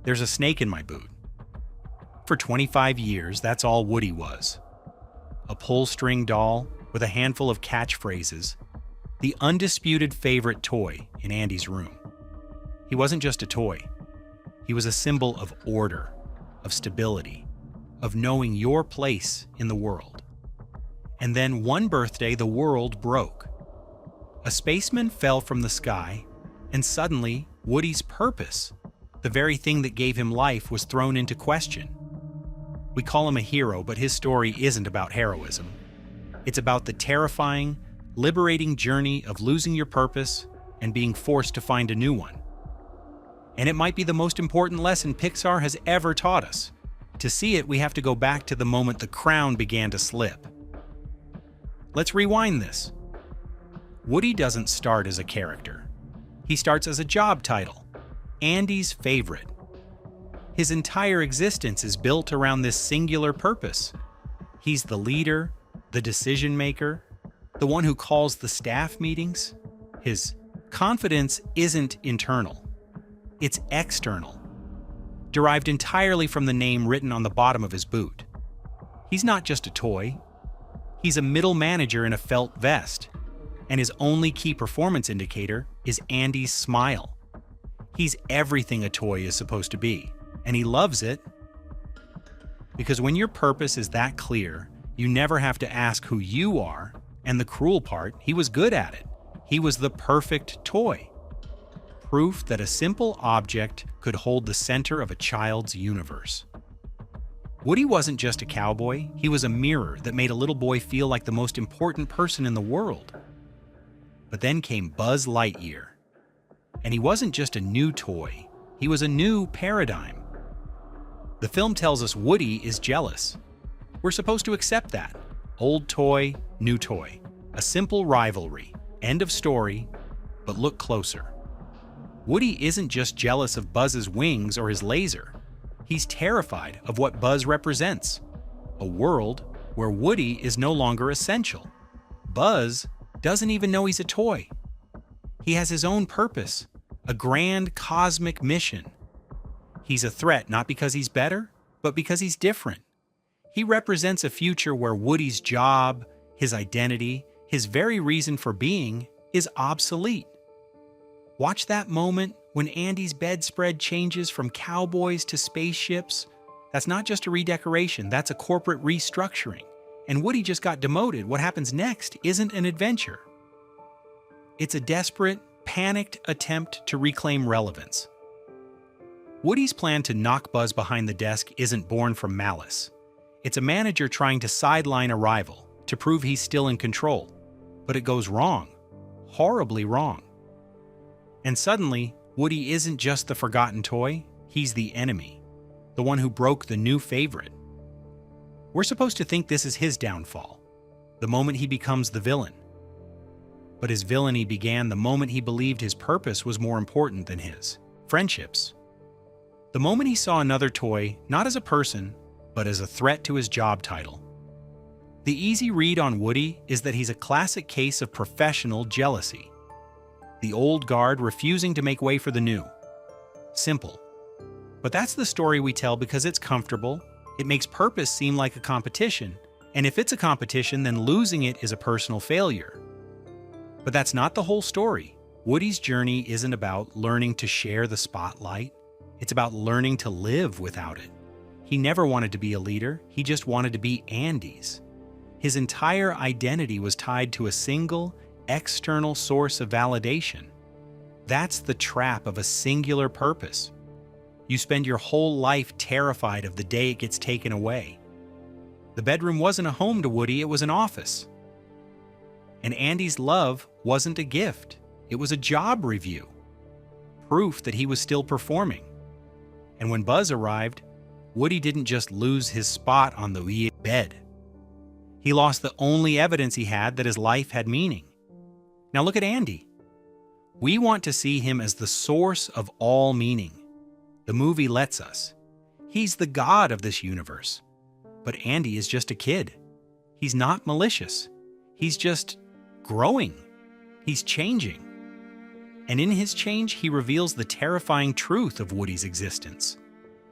There's a snake in my boot. For 25 years, that's all Woody was. A pull-string doll with a handful of catchphrases, the undisputed favorite toy in Andy's room. He wasn't just a toy. He was a symbol of order, of stability, of knowing your place in the world. And then one birthday, the world broke. A spaceman fell from the sky, and suddenly, Woody's purpose, the very thing that gave him life, was thrown into question. We call him a hero, but his story isn't about heroism. It's about the terrifying, liberating journey of losing your purpose and being forced to find a new one. And it might be the most important lesson Pixar has ever taught us. To see it, we have to go back to the moment the crown began to slip. Let's rewind this. Woody doesn't start as a character. He starts as a job title, Andy's favorite. His entire existence is built around this singular purpose. He's the leader, the decision maker, the one who calls the staff meetings. His confidence isn't internal. It's external, derived entirely from the name written on the bottom of his boot. He's not just a toy. He's a middle manager in a felt vest, and his only key performance indicator is Andy's smile. He's everything a toy is supposed to be, and he loves it. Because when your purpose is that clear, you never have to ask who you are, and the cruel part, he was good at it. He was the perfect toy. Proof that a simple object could hold the center of a child's universe. Woody wasn't just a cowboy, he was a mirror that made a little boy feel like the most important person in the world. But then came Buzz Lightyear. And he wasn't just a new toy, he was a new paradigm. The film tells us Woody is jealous. We're supposed to accept that. Old toy, new toy. A simple rivalry. End of story, but look closer. Woody isn't just jealous of Buzz's wings or his laser. He's terrified of what Buzz represents. A world where Woody is no longer essential. Buzz doesn't even know he's a toy. He has his own purpose, a grand cosmic mission. He's a threat not because he's better, but because he's different. He represents a future where Woody's job, his identity, his very reason for being is obsolete. Watch that moment when Andy's bedspread changes from cowboys to spaceships. That's not just a redecoration, that's a corporate restructuring. And Woody just got demoted. What happens next isn't an adventure. It's a desperate, panicked attempt to reclaim relevance. Woody's plan to knock Buzz behind the desk isn't born from malice. It's a manager trying to sideline a rival, to prove he's still in control. But it goes wrong. Horribly wrong. And suddenly, Woody isn't just the forgotten toy, he's the enemy. The one who broke the new favorite. We're supposed to think this is his downfall, the moment he becomes the villain. But his villainy began the moment he believed his purpose was more important than his. Friendships. The moment he saw another toy, not as a person, but as a threat to his job title. The easy read on Woody is that he's a classic case of professional jealousy. The old guard refusing to make way for the new. Simple. But that's the story we tell because it's comfortable, it makes purpose seem like a competition, and if it's a competition, then losing it is a personal failure. But that's not the whole story. Woody's journey isn't about learning to share the spotlight, it's about learning to live without it. He never wanted to be a leader, he just wanted to be Andy's. His entire identity was tied to a single, external source of validation. That's the trap of a singular purpose. You spend your whole life terrified of the day it gets taken away. The bedroom wasn't a home to Woody, it was an office. And Andy's love wasn't a gift, it was a job review. Proof that he was still performing. And when Buzz arrived, Woody didn't just lose his spot on the bed. He lost the only evidence he had that his life had meaning. Now look at Andy. We want to see him as the source of all meaning. The movie lets us. He's the god of this universe. But Andy is just a kid. He's not malicious. He's just growing. He's changing. And in his change, he reveals the terrifying truth of Woody's existence.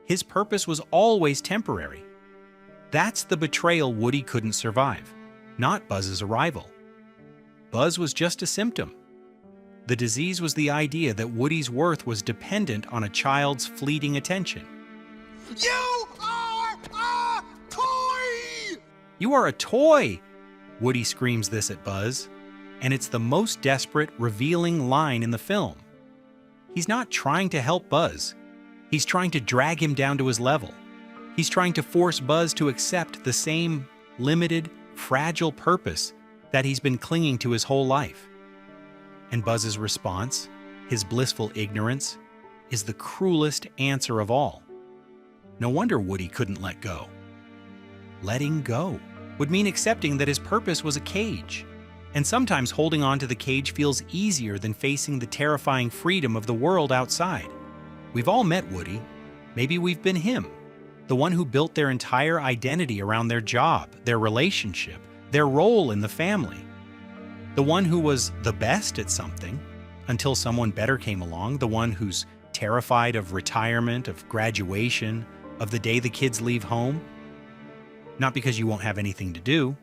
His purpose was always temporary. That's the betrayal Woody couldn't survive, not Buzz's arrival. Buzz was just a symptom. The disease was the idea that Woody's worth was dependent on a child's fleeting attention. You are a toy! "You are a toy!" Woody screams this at Buzz, and it's the most desperate, revealing line in the film. He's not trying to help Buzz. He's trying to drag him down to his level. He's trying to force Buzz to accept the same limited, fragile purpose that he's been clinging to his whole life. And Buzz's response, his blissful ignorance, is the cruelest answer of all. No wonder Woody couldn't let go. Letting go would mean accepting that his purpose was a cage. And sometimes holding on to the cage feels easier than facing the terrifying freedom of the world outside. We've all met Woody. Maybe we've been him, the one who built their entire identity around their job, their relationship, their role in the family. The one who was the best at something until someone better came along, the one who's terrified of retirement, of graduation, of the day the kids leave home. Not because you won't have anything to do,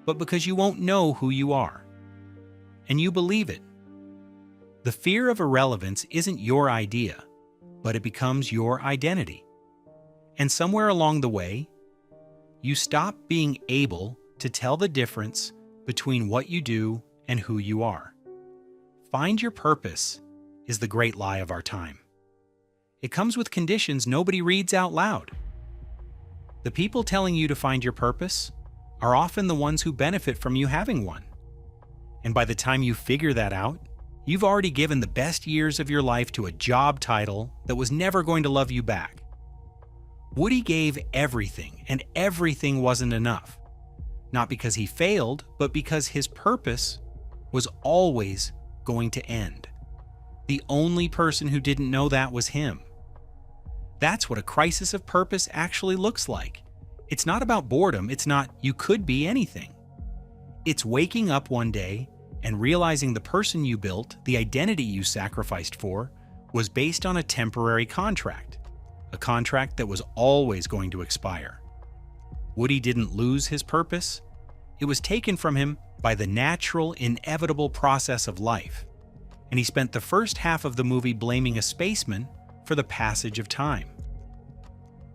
but because you won't know who you are. And you believe it. The fear of irrelevance isn't your idea, but it becomes your identity. And somewhere along the way, you stop being able to tell the difference between what you do and who you are. Find your purpose is the great lie of our time. It comes with conditions nobody reads out loud. The people telling you to find your purpose are often the ones who benefit from you having one. And by the time you figure that out, you've already given the best years of your life to a job title that was never going to love you back. Woody gave everything, and everything wasn't enough. Not because he failed, but because his purpose was always going to end. The only person who didn't know that was him. That's what a crisis of purpose actually looks like. It's not about boredom. It's not, you could be anything. It's waking up one day and realizing the person you built, the identity you sacrificed for, was based on a temporary contract. A contract that was always going to expire. Woody didn't lose his purpose. It was taken from him by the natural, inevitable process of life. And he spent the first half of the movie blaming a spaceman for the passage of time.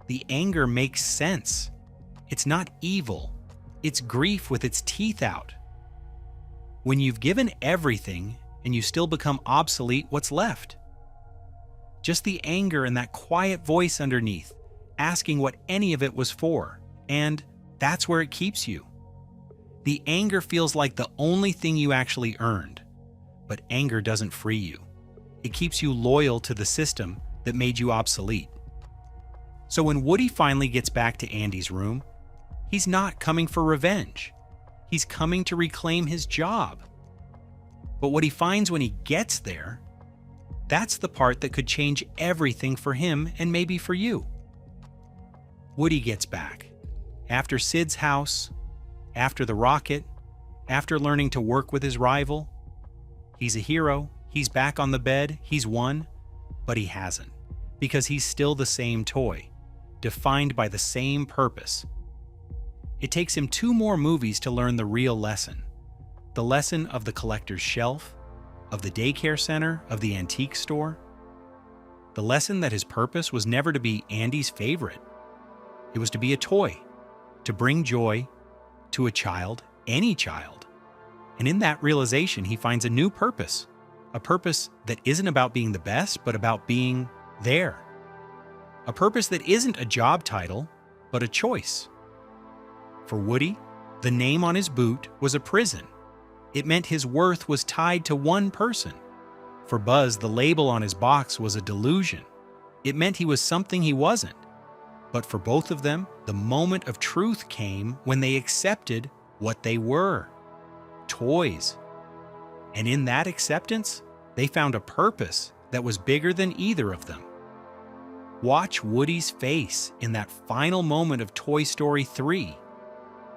The anger makes sense. It's not evil. It's grief with its teeth out. When you've given everything and you still become obsolete, what's left? Just the anger and that quiet voice underneath, asking what any of it was for. And that's where it keeps you. The anger feels like the only thing you actually earned. But anger doesn't free you. It keeps you loyal to the system that made you obsolete. So when Woody finally gets back to Andy's room, he's not coming for revenge. He's coming to reclaim his job. But what he finds when he gets there, that's the part that could change everything for him and maybe for you. Woody gets back. After Sid's house, after the rocket, after learning to work with his rival. He's a hero, he's back on the bed, he's won, but he hasn't. Because he's still the same toy, defined by the same purpose. It takes him 2 more movies to learn the real lesson. The lesson of the collector's shelf, of the daycare center, of the antique store. The lesson that his purpose was never to be Andy's favorite. It was to be a toy, to bring joy to a child, any child. And in that realization, he finds a new purpose. A purpose that isn't about being the best, but about being there. A purpose that isn't a job title, but a choice. For Woody, the name on his boot was a prison. It meant his worth was tied to one person. For Buzz, the label on his box was a delusion. It meant he was something he wasn't. But for both of them, the moment of truth came when they accepted what they were. Toys. And in that acceptance, they found a purpose that was bigger than either of them. Watch Woody's face in that final moment of Toy Story 3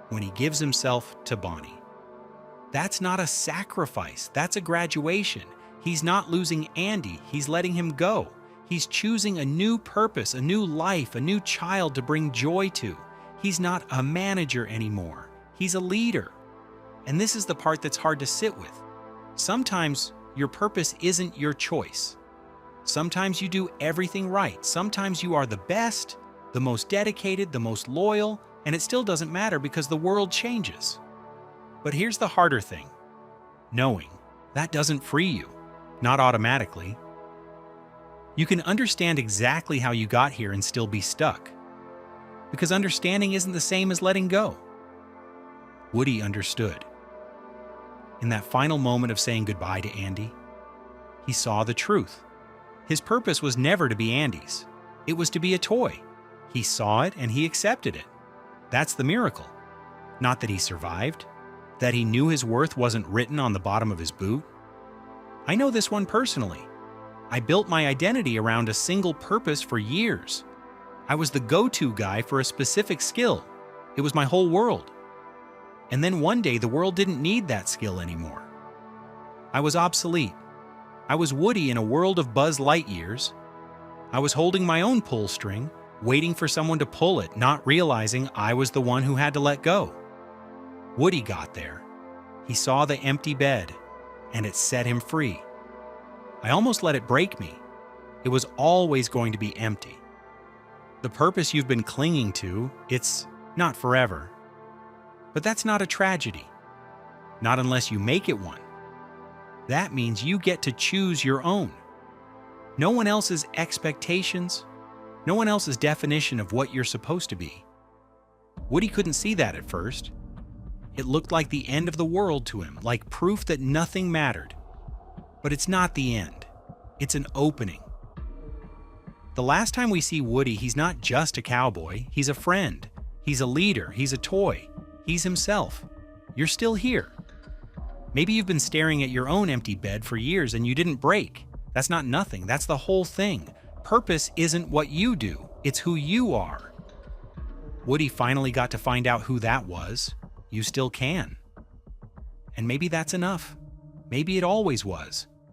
when he gives himself to Bonnie. That's not a sacrifice, that's a graduation. He's not losing Andy, he's letting him go. He's choosing a new purpose, a new life, a new child to bring joy to. He's not a manager anymore. He's a leader. And this is the part that's hard to sit with. Sometimes your purpose isn't your choice. Sometimes you do everything right. Sometimes you are the best, the most dedicated, the most loyal, and it still doesn't matter because the world changes. But here's the harder thing. Knowing that doesn't free you, not automatically. You can understand exactly how you got here and still be stuck, because understanding isn't the same as letting go. Woody understood. In that final moment of saying goodbye to Andy, he saw the truth. His purpose was never to be Andy's. It was to be a toy. He saw it and he accepted it. That's the miracle. Not that he survived, that he knew his worth wasn't written on the bottom of his boot. I know this one personally. I built my identity around a single purpose for years. I was the go-to guy for a specific skill. It was my whole world. And then one day the world didn't need that skill anymore. I was obsolete. I was Woody in a world of Buzz Lightyears. I was holding my own pull string, waiting for someone to pull it, not realizing I was the one who had to let go. Woody got there. He saw the empty bed, and it set him free. I almost let it break me. It was always going to be empty. The purpose you've been clinging to, it's not forever. But that's not a tragedy. Not unless you make it one. That means you get to choose your own. No one else's expectations, no one else's definition of what you're supposed to be. Woody couldn't see that at first. It looked like the end of the world to him, like proof that nothing mattered. But it's not the end. It's an opening. The last time we see Woody, he's not just a cowboy. He's a friend. He's a leader. He's a toy. He's himself. You're still here. Maybe you've been staring at your own empty bed for years and you didn't break. That's not nothing. That's the whole thing. Purpose isn't what you do. It's who you are. Woody finally got to find out who that was. You still can. And maybe that's enough. Maybe it always was.